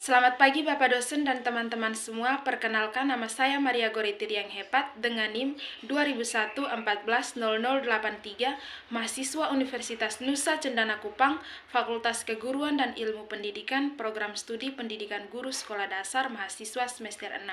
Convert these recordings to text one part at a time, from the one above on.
Selamat pagi Bapak dosen dan teman-teman semua. Perkenalkan, nama saya Maria Goretir yang hebat dengan NIM 2001-14-0083, mahasiswa Universitas Nusa Cendana Kupang, Fakultas Keguruan dan Ilmu Pendidikan, Program Studi Pendidikan Guru Sekolah Dasar Mahasiswa semester 6.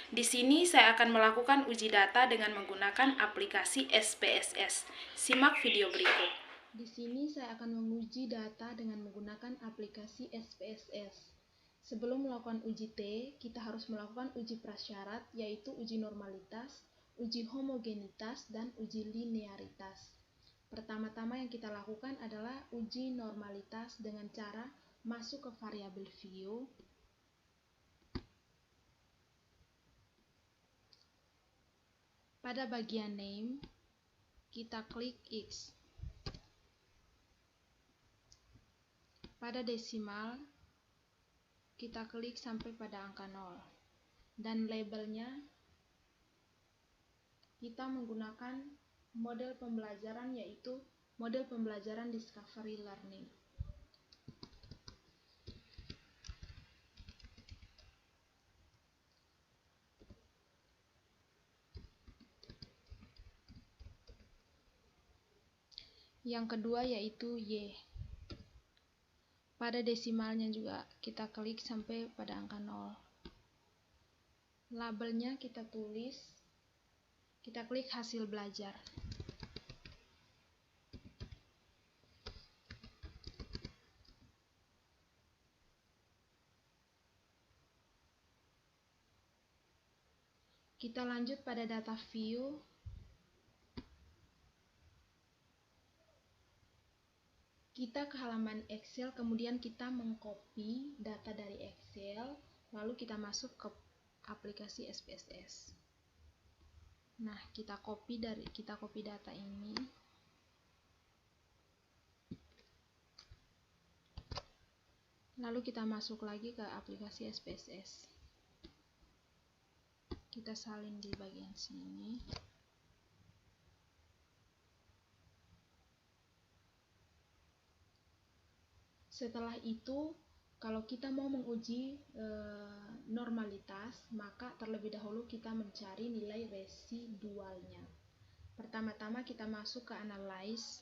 Di sini saya akan melakukan uji data dengan menggunakan aplikasi SPSS. Simak video berikut. Di sini saya akan menguji data dengan menggunakan aplikasi SPSS. Sebelum melakukan uji T, kita harus melakukan uji prasyarat, yaitu uji normalitas, uji homogenitas, dan uji linearitas. Pertama-tama yang kita lakukan adalah uji normalitas dengan cara masuk ke variabel view. Pada bagian name, kita klik X. Pada desimal, kita klik sampai pada angka 0. Dan labelnya, kita menggunakan model pembelajaran, yaitu model pembelajaran Discovery Learning. Yang kedua yaitu Y. Pada desimalnya juga kita klik sampai pada angka 0. Labelnya kita tulis, kita klik hasil belajar. Kita lanjut pada data view. Kita ke halaman Excel, kemudian kita mengcopy data dari Excel, lalu kita masuk ke aplikasi SPSS. Nah, kita copy data ini. Lalu kita masuk lagi ke aplikasi SPSS. Kita salin di bagian sini. Setelah itu, kalau kita mau menguji normalitas, maka terlebih dahulu kita mencari nilai residualnya. Pertama-tama kita masuk ke Analyze.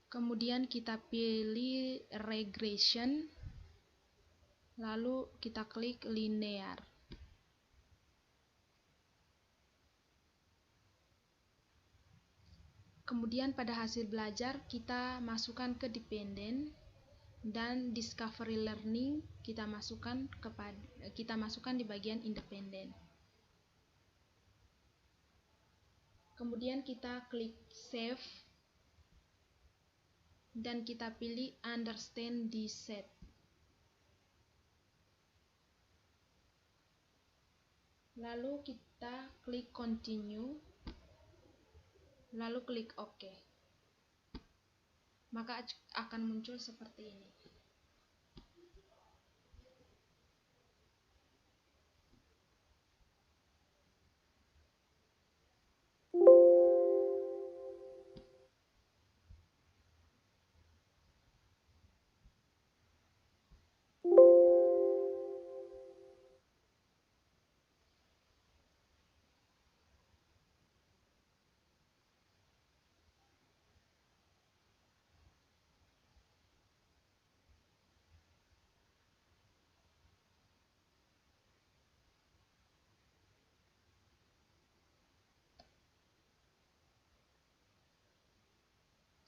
Kemudian kita pilih Regression, lalu kita klik Linear. Kemudian pada hasil belajar kita masukkan ke dependent, dan Discovery Learning kita masukkan di bagian independent. Kemudian kita klik Save dan kita pilih Understand the Set. Lalu kita klik Continue, lalu klik OK. Maka akan muncul seperti ini.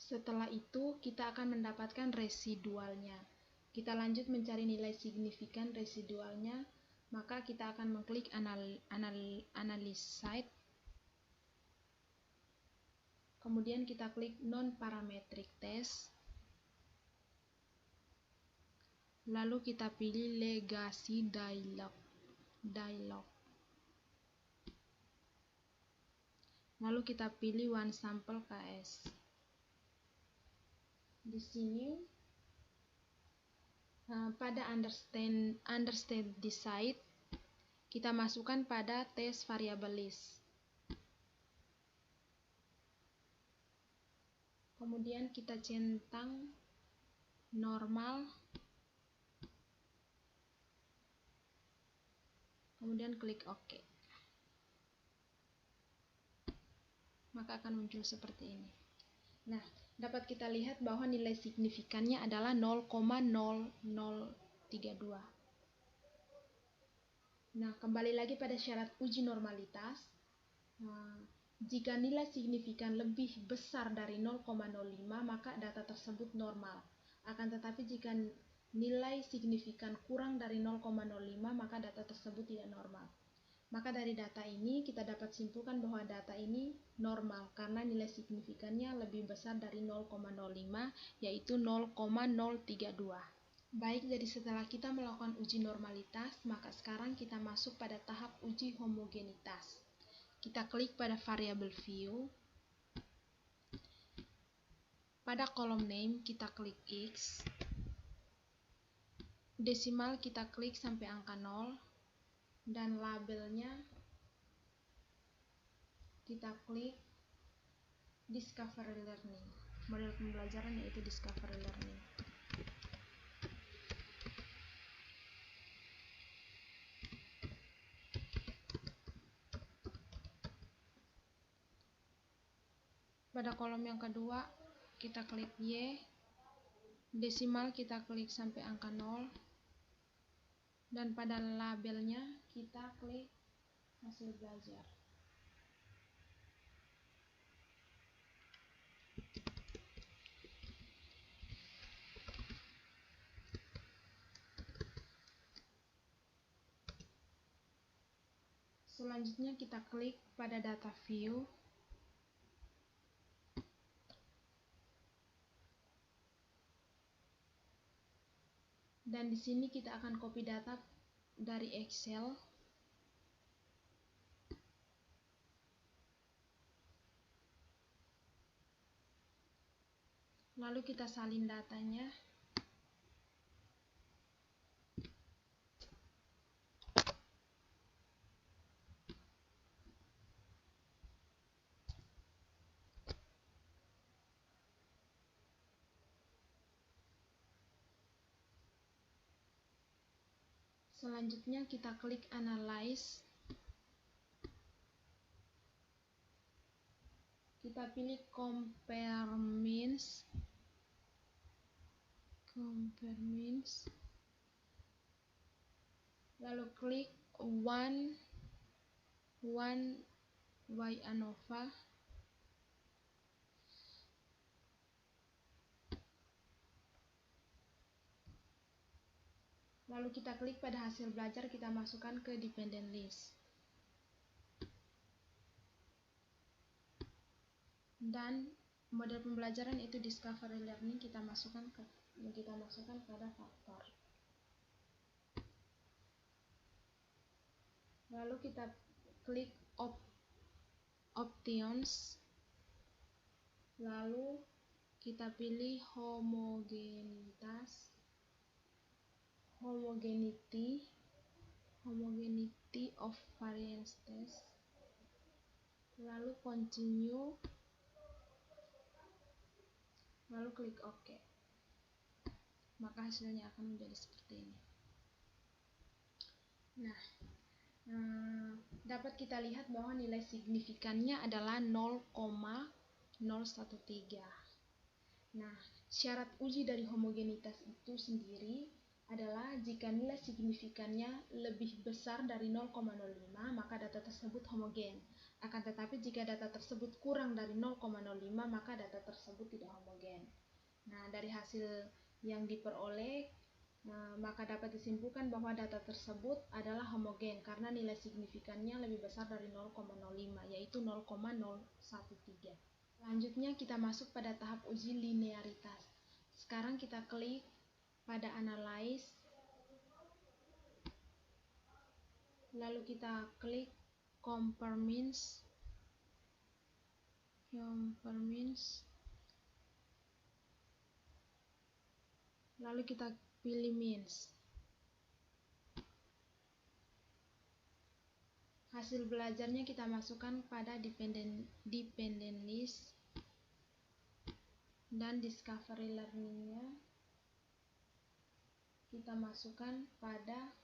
Setelah itu kita akan mendapatkan residualnya. Kita lanjut mencari nilai signifikan residualnya, maka kita akan mengklik Analyze Site. Kemudian kita klik Non-Parametric Test. Lalu kita pilih Legacy Dialog. Lalu kita pilih One Sample KS. Di sini pada understand the site kita masukkan pada test variable list. Kemudian kita centang normal, kemudian klik OK. Maka akan muncul seperti ini. Nah, dapat kita lihat bahwa nilai signifikannya adalah 0,0032. Nah, kembali lagi pada syarat uji normalitas. Jika nilai signifikan lebih besar dari 0,05, maka data tersebut normal. Akan tetapi jika nilai signifikan kurang dari 0,05, maka data tersebut tidak normal. Maka dari data ini kita dapat simpulkan bahwa data ini normal karena nilai signifikannya lebih besar dari 0,05, yaitu 0,032. Baik, jadi setelah kita melakukan uji normalitas, maka sekarang kita masuk pada tahap uji homogenitas. Kita klik pada variabel view. Pada kolom name kita klik X. Desimal kita klik sampai angka 0. Dan labelnya kita klik Discovery Learning. Model pembelajaran yaitu Discovery Learning. Pada kolom yang kedua kita klik Y, desimal kita klik sampai angka 0, dan pada labelnya kita klik hasil belajar. Selanjutnya kita klik pada data view. Dan di sini kita akan copy data dari Excel. Lalu kita salin datanya. Selanjutnya kita klik Analyze. Kita pilih Compare Means. Lalu klik One by ANOVA. Lalu kita klik pada hasil belajar, kita masukkan ke dependent list. Dan model pembelajaran itu Discovery Learning kita masukkan pada faktor. Lalu kita klik Options. Lalu kita pilih Homogeneity of Variance Test. Lalu Continue. Lalu klik OK. Maka hasilnya akan menjadi seperti ini. Nah, dapat kita lihat bahwa nilai signifikannya adalah 0,013. Nah, syarat uji dari homogenitas itu sendiri adalah jika nilai signifikannya lebih besar dari 0,05, maka data tersebut homogen. Akan tetapi jika data tersebut kurang dari 0,05, maka data tersebut tidak homogen. Nah, dari hasil yang diperoleh, maka dapat disimpulkan bahwa data tersebut adalah homogen karena nilai signifikannya lebih besar dari 0,05, yaitu 0,013. Selanjutnya kita masuk pada tahap uji linearitas. Sekarang kita klik pada Analyze. Lalu kita klik Compare Means. Lalu kita pilih Means. Hasil belajarnya kita masukkan pada dependent list. dan discovery learning-nya kita masukkan pada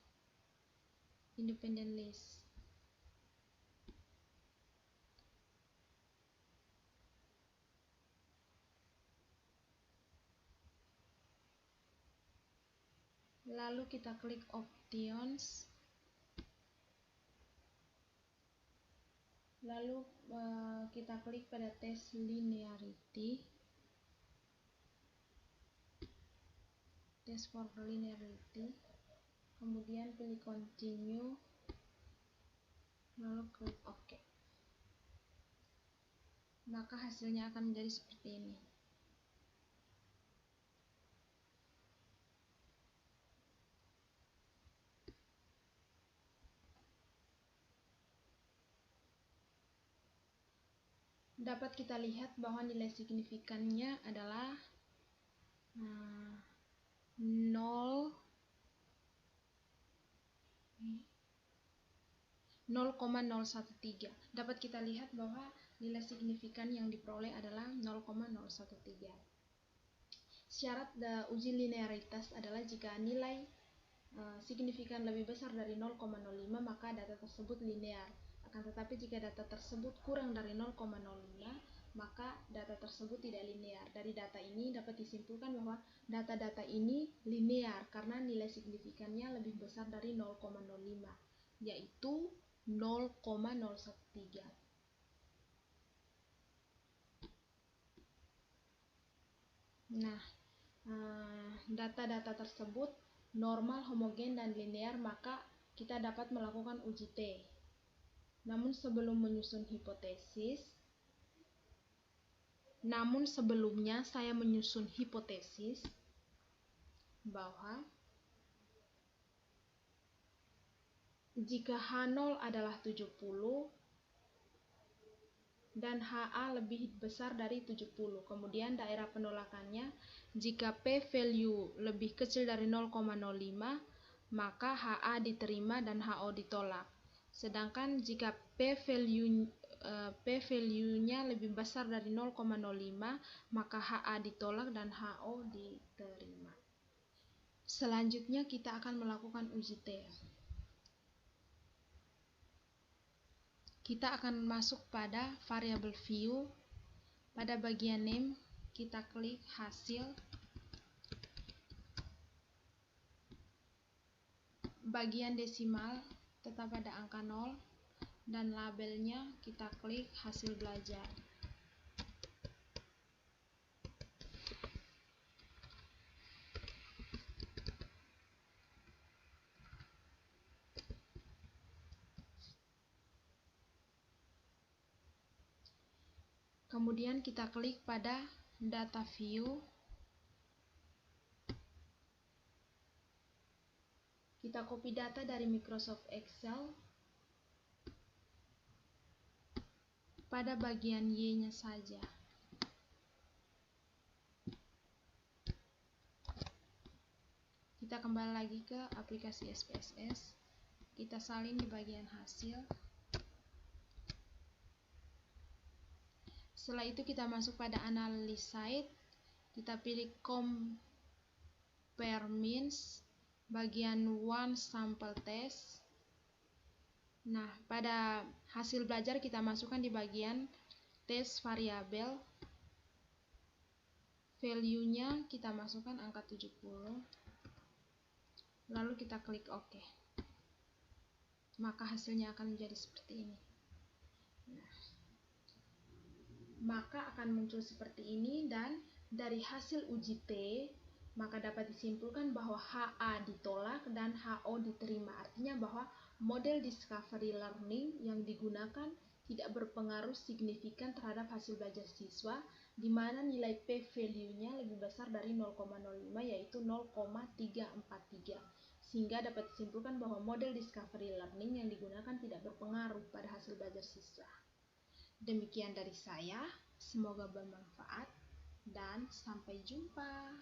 independent list. Lalu kita klik options. Lalu kita klik pada test linearity. Test for linearity. Kemudian pilih continue. Lalu klik OK. Maka hasilnya akan menjadi seperti ini. Dapat kita lihat bahwa nilai signifikannya adalah 0,013. Dapat kita lihat bahwa nilai signifikan yang diperoleh adalah 0,013. Syarat uji linearitas adalah jika nilai signifikan lebih besar dari 0,05 maka data tersebut linear. Akan tetapi jika data tersebut kurang dari 0,05 maka data tersebut tidak linear. Dari data ini dapat disimpulkan bahwa data-data ini linear karena nilai signifikannya lebih besar dari 0,05 yaitu 0,013. Nah, data-data tersebut normal, homogen, dan linear, maka kita dapat melakukan uji T. Namun sebelumnya saya menyusun hipotesis bahwa jika H0 adalah 70 dan HA lebih besar dari 70, kemudian daerah penolakannya jika p-value lebih kecil dari 0,05 maka HA diterima dan HO ditolak. Sedangkan jika p-value-nya lebih besar dari 0,05 maka HA ditolak dan HO diterima. Selanjutnya kita akan melakukan uji T. Kita akan masuk pada variable view. Pada bagian name kita klik hasil. Bagian desimal tetap pada angka 0 dan labelnya kita klik hasil belajar. Kemudian kita klik pada data view. Kita copy data dari Microsoft Excel. Pada bagian Y-nya saja. Kita kembali lagi ke aplikasi SPSS. Kita salin di bagian hasil. Setelah itu kita masuk pada analysis site. Kita pilih compare means. Bagian one sample test. Nah, pada hasil belajar kita masukkan di bagian test variabel. Value-nya kita masukkan angka 70. Lalu kita klik OK. Maka hasilnya akan menjadi seperti ini. Nah, maka akan muncul seperti ini dan dari hasil uji T maka dapat disimpulkan bahwa HA ditolak dan HO diterima. Artinya bahwa model discovery learning yang digunakan tidak berpengaruh signifikan terhadap hasil belajar siswa, di mana nilai p-value-nya lebih besar dari 0,05 yaitu 0,343. Sehingga dapat disimpulkan bahwa model discovery learning yang digunakan tidak berpengaruh pada hasil belajar siswa. Demikian dari saya, semoga bermanfaat dan sampai jumpa.